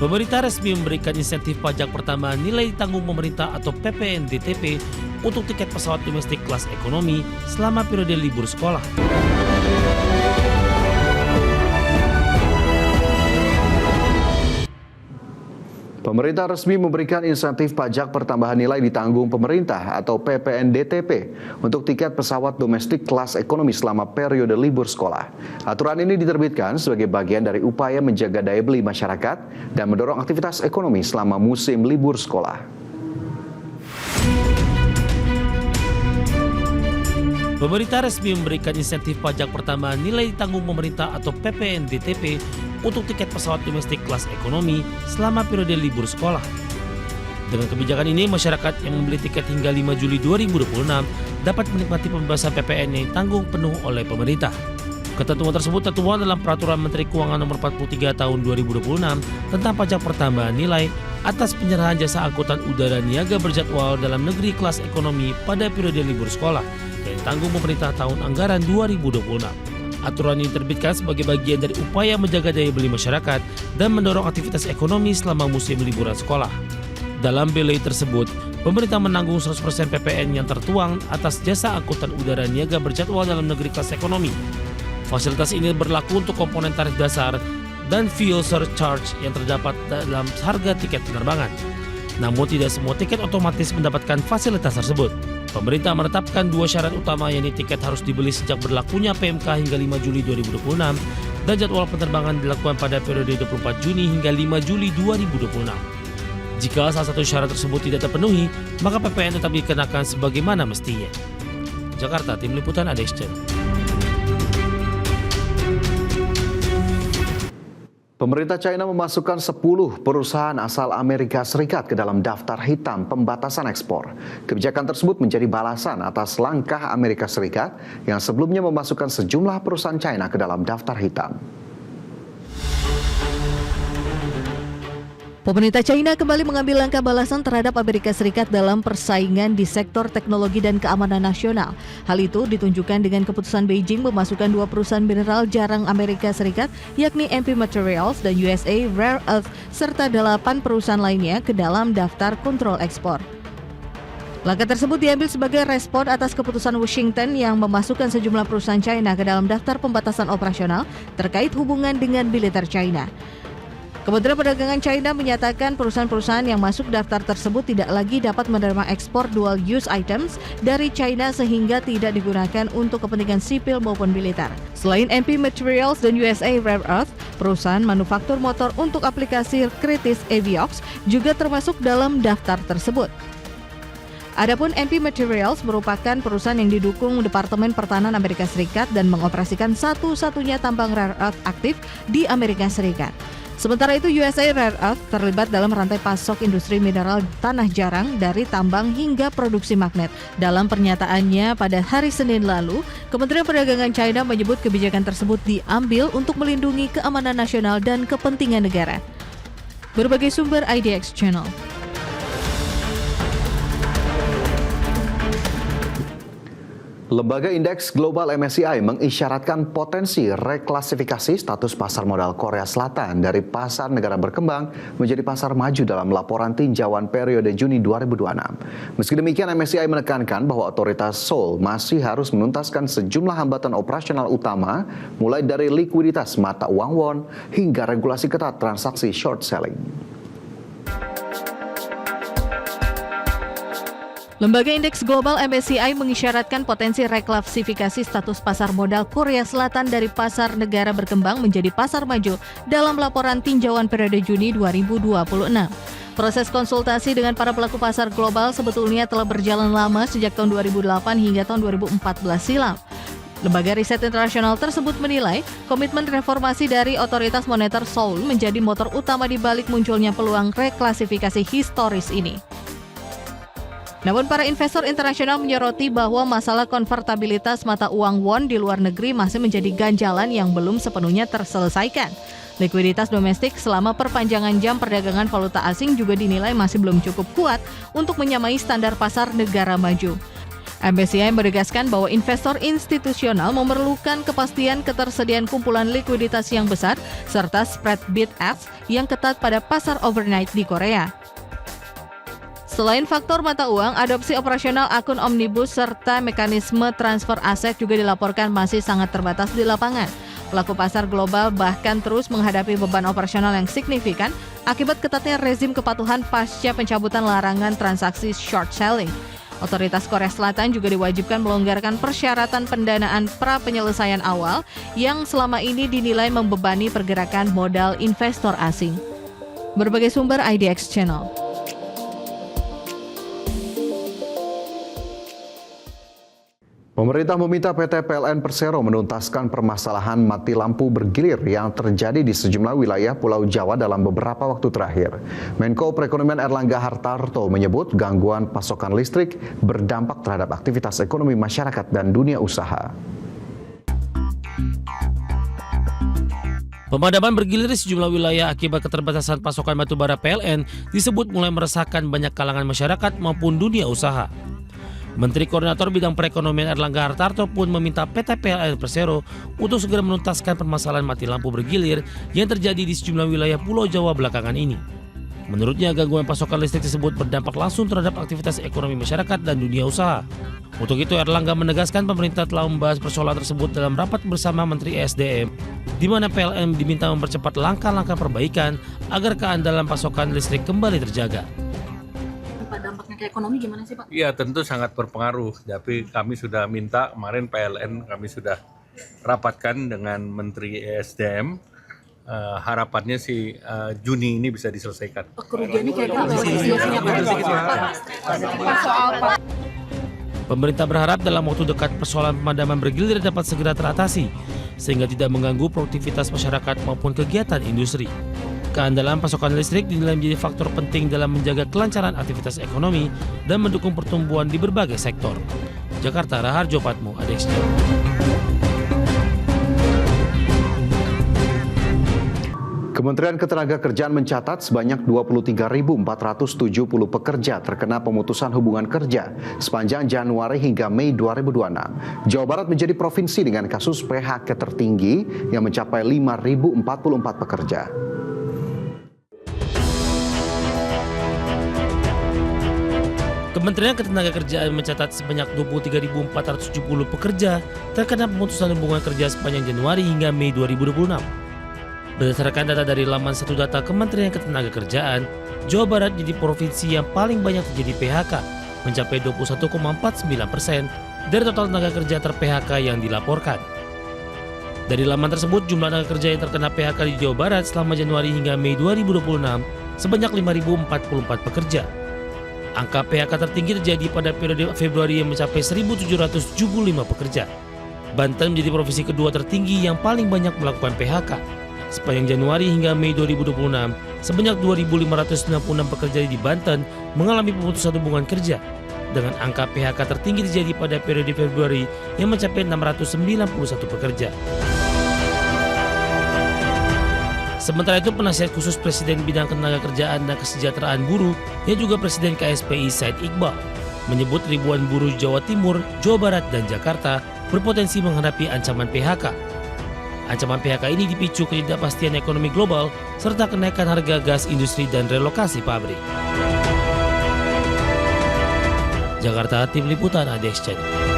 Pemerintah resmi memberikan insentif pajak pertambahan nilai tanggung pemerintah atau PPNDTP untuk tiket pesawat domestik kelas ekonomi selama periode libur sekolah. Pemerintah resmi memberikan insentif pajak pertambahan nilai ditanggung pemerintah atau PPNDTP untuk tiket pesawat domestik kelas ekonomi selama periode libur sekolah. Aturan ini diterbitkan sebagai bagian dari upaya menjaga daya beli masyarakat dan mendorong aktivitas ekonomi selama musim libur sekolah. Pemerintah resmi memberikan insentif pajak pertambahan nilai tanggung pemerintah atau PPNDTP untuk tiket pesawat domestik kelas ekonomi selama periode libur sekolah. Dengan kebijakan ini, masyarakat yang membeli tiket hingga 5 Juli 2026 dapat menikmati pembebasan PPN yang ditanggung penuh oleh pemerintah. Ketentuan tersebut tertuang dalam Peraturan Menteri Keuangan Nomor 43 Tahun 2026 tentang pajak pertambahan nilai atas penyerahan jasa angkutan udara niaga berjadwal dalam negeri kelas ekonomi pada periode libur sekolah yang ditanggung pemerintah tahun anggaran 2026. Aturan ini diterbitkan sebagai bagian dari upaya menjaga daya beli masyarakat dan mendorong aktivitas ekonomi selama musim liburan sekolah. Dalam BLI tersebut, pemerintah menanggung 100% PPN yang tertuang atas jasa angkutan udara niaga berjadwal dalam negeri kelas ekonomi. Fasilitas ini berlaku untuk komponen tarif dasar dan fuel surcharge yang terdapat dalam harga tiket penerbangan. Namun tidak semua tiket otomatis mendapatkan fasilitas tersebut. Pemerintah menetapkan 2 syarat utama, yaitu tiket harus dibeli sejak berlakunya PMK hingga 5 Juli 2026 dan jadwal penerbangan dilakukan pada periode 24 Juni hingga 5 Juli 2026. Jika salah satu syarat tersebut tidak terpenuhi, maka PPN tetap dikenakan sebagaimana mestinya. Jakarta, Tim Liputan ADEXCHAN. Pemerintah China memasukkan 10 perusahaan asal Amerika Serikat ke dalam daftar hitam pembatasan ekspor. Kebijakan tersebut menjadi balasan atas langkah Amerika Serikat yang sebelumnya memasukkan sejumlah perusahaan China ke dalam daftar hitam. Pemerintah China kembali mengambil langkah balasan terhadap Amerika Serikat dalam persaingan di sektor teknologi dan keamanan nasional. Hal itu ditunjukkan dengan keputusan Beijing memasukkan 2 perusahaan mineral jarang Amerika Serikat, yakni MP Materials dan USA Rare Earth, serta 8 perusahaan lainnya ke dalam daftar kontrol ekspor. Langkah tersebut diambil sebagai respon atas keputusan Washington yang memasukkan sejumlah perusahaan China ke dalam daftar pembatasan operasional terkait hubungan dengan militer China. Kementerian Perdagangan China menyatakan perusahaan-perusahaan yang masuk daftar tersebut tidak lagi dapat menerima ekspor dual use items dari China sehingga tidak digunakan untuk kepentingan sipil maupun militer. Selain MP Materials dan USA Rare Earth, perusahaan manufaktur motor untuk aplikasi kritis Aviox juga termasuk dalam daftar tersebut. Adapun MP Materials merupakan perusahaan yang didukung Departemen Pertahanan Amerika Serikat dan mengoperasikan satu-satunya tambang rare earth aktif di Amerika Serikat. Sementara itu, USA Rare Earth terlibat dalam rantai pasok industri mineral tanah jarang dari tambang hingga produksi magnet. Dalam pernyataannya pada hari Senin lalu, Kementerian Perdagangan China menyebut kebijakan tersebut diambil untuk melindungi keamanan nasional dan kepentingan negara. Berbagai sumber IDX Channel. Lembaga Indeks Global MSCI mengisyaratkan potensi reklasifikasi status pasar modal Korea Selatan dari pasar negara berkembang menjadi pasar maju dalam laporan tinjauan periode Juni 2026. Meski demikian, MSCI menekankan bahwa otoritas Seoul masih harus menuntaskan sejumlah hambatan operasional utama, mulai dari likuiditas mata uang won hingga regulasi ketat transaksi short selling. Lembaga Indeks Global MSCI mengisyaratkan potensi reklasifikasi status pasar modal Korea Selatan dari pasar negara berkembang menjadi pasar maju dalam laporan tinjauan periode Juni 2026. Proses konsultasi dengan para pelaku pasar global sebetulnya telah berjalan lama sejak tahun 2008 hingga tahun 2014 silam. Lembaga riset internasional tersebut menilai komitmen reformasi dari otoritas moneter Seoul menjadi motor utama di balik munculnya peluang reklasifikasi historis ini. Namun para investor internasional menyoroti bahwa masalah konvertibilitas mata uang won di luar negeri masih menjadi ganjalan yang belum sepenuhnya terselesaikan. Likuiditas domestik selama perpanjangan jam perdagangan valuta asing juga dinilai masih belum cukup kuat untuk menyamai standar pasar negara maju. MBCI menegaskan bahwa investor institusional memerlukan kepastian ketersediaan kumpulan likuiditas yang besar serta spread bid-ask yang ketat pada pasar overnight di Korea. Selain faktor mata uang, adopsi operasional akun omnibus serta mekanisme transfer aset juga dilaporkan masih sangat terbatas di lapangan. Pelaku pasar global bahkan terus menghadapi beban operasional yang signifikan akibat ketatnya rezim kepatuhan pasca pencabutan larangan transaksi short selling. Otoritas Korea Selatan juga diwajibkan melonggarkan persyaratan pendanaan pra-penyelesaian awal yang selama ini dinilai membebani pergerakan modal investor asing. Berbagai sumber IDX Channel. Pemerintah meminta PT PLN Persero menuntaskan permasalahan mati lampu bergilir yang terjadi di sejumlah wilayah Pulau Jawa dalam beberapa waktu terakhir. Menko Perekonomian Erlangga Hartarto menyebut gangguan pasokan listrik berdampak terhadap aktivitas ekonomi masyarakat dan dunia usaha. Pemadaman bergilir di sejumlah wilayah akibat keterbatasan pasokan batubara PLN disebut mulai meresahkan banyak kalangan masyarakat maupun dunia usaha. Menteri Koordinator Bidang Perekonomian Erlangga Hartarto pun meminta PT PLN Persero untuk segera menuntaskan permasalahan mati lampu bergilir yang terjadi di sejumlah wilayah Pulau Jawa belakangan ini. Menurutnya, gangguan pasokan listrik tersebut berdampak langsung terhadap aktivitas ekonomi masyarakat dan dunia usaha. Untuk itu, Erlangga menegaskan pemerintah telah membahas persoalan tersebut dalam rapat bersama Menteri ESDM, di mana PLN diminta mempercepat langkah-langkah perbaikan agar keandalan pasokan listrik kembali terjaga. Dampaknya ke ekonomi gimana sih Pak? Iya, tentu sangat berpengaruh. Tapi kami sudah minta, kemarin PLN kami sudah rapatkan dengan Menteri ESDM. Harapannya sih Juni ini bisa diselesaikan. Kerugiannya kira-kira berapa? Pemerintah berharap dalam waktu dekat persoalan pemadaman bergilir dapat segera teratasi, sehingga tidak mengganggu produktivitas masyarakat maupun kegiatan industri. Keandalan pasokan listrik dinilai menjadi faktor penting dalam menjaga kelancaran aktivitas ekonomi dan mendukung pertumbuhan di berbagai sektor. Jakarta, Raharjo Patmo, ADX. Kementerian Ketenagakerjaan mencatat sebanyak 23.470 pekerja terkena pemutusan hubungan kerja sepanjang Januari hingga Mei 2026. Jawa Barat menjadi provinsi dengan kasus PHK tertinggi yang mencapai 5.044 pekerja. Kementerian Ketenagakerjaan mencatat sebanyak 23.470 pekerja terkena pemutusan hubungan kerja sepanjang Januari hingga Mei 2026. Berdasarkan data dari laman satu data Kementerian Ketenagakerjaan, Jawa Barat jadi provinsi yang paling banyak terjadi PHK, mencapai 21,49% dari total tenaga kerja ter-PHK yang dilaporkan. Dari laman tersebut, jumlah tenaga kerja yang terkena PHK di Jawa Barat selama Januari hingga Mei 2026 sebanyak 5.044 pekerja. Angka PHK tertinggi terjadi pada periode Februari yang mencapai 1.775 pekerja. Banten menjadi provinsi kedua tertinggi yang paling banyak melakukan PHK. Sepanjang Januari hingga Mei 2026, sebanyak 2.596 pekerja di Banten mengalami pemutusan hubungan kerja. Dengan angka PHK tertinggi terjadi pada periode Februari yang mencapai 691 pekerja. Sementara itu, penasihat khusus Presiden Bidang Ketenagakerjaan dan Kesejahteraan Buruh yang juga Presiden KSPI Said Iqbal menyebut ribuan buruh Jawa Timur, Jawa Barat, dan Jakarta berpotensi menghadapi ancaman PHK. Ancaman PHK ini dipicu ketidakpastian ekonomi global serta kenaikan harga gas industri dan relokasi pabrik. Jakarta, Tim Liputan ADX Channel.